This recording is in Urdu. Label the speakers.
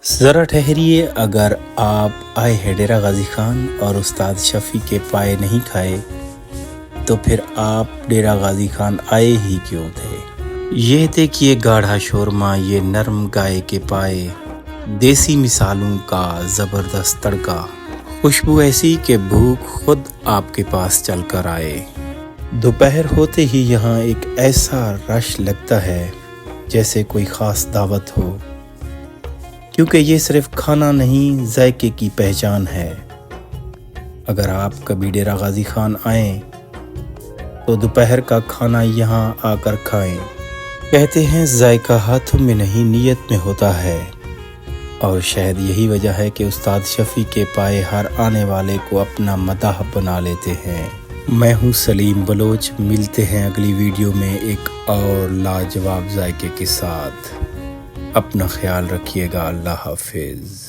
Speaker 1: ذرا ٹھہریے، اگر آپ آئے ہیں ڈیرہ غازی خان اور استاد شفیع کے پائے نہیں کھائے تو پھر آپ ڈیرہ غازی خان آئے ہی کیوں تھے؟ یہ دیکھیے گاڑھا شورما، یہ نرم گائے کے پائے، دیسی مثالوں کا زبردست تڑکا، خوشبو ایسی کہ بھوک خود آپ کے پاس چل کر آئے۔ دوپہر ہوتے ہی یہاں ایک ایسا رش لگتا ہے جیسے کوئی خاص دعوت ہو، کیونکہ یہ صرف کھانا نہیں، ذائقے کی پہچان ہے۔ اگر آپ کبھی ڈیرہ غازی خان آئیں تو دوپہر کا کھانا یہاں آ کر کھائیں۔ کہتے ہیں ذائقہ ہاتھوں میں نہیں نیت میں ہوتا ہے، اور شاید یہی وجہ ہے کہ استاد شفیع کے پائے ہر آنے والے کو اپنا مداح بنا لیتے ہیں۔ میں ہوں سلیم بلوچ، ملتے ہیں اگلی ویڈیو میں ایک اور لاجواب ذائقے کے ساتھ۔ اپنا خیال رکھیے گا، اللہ حافظ۔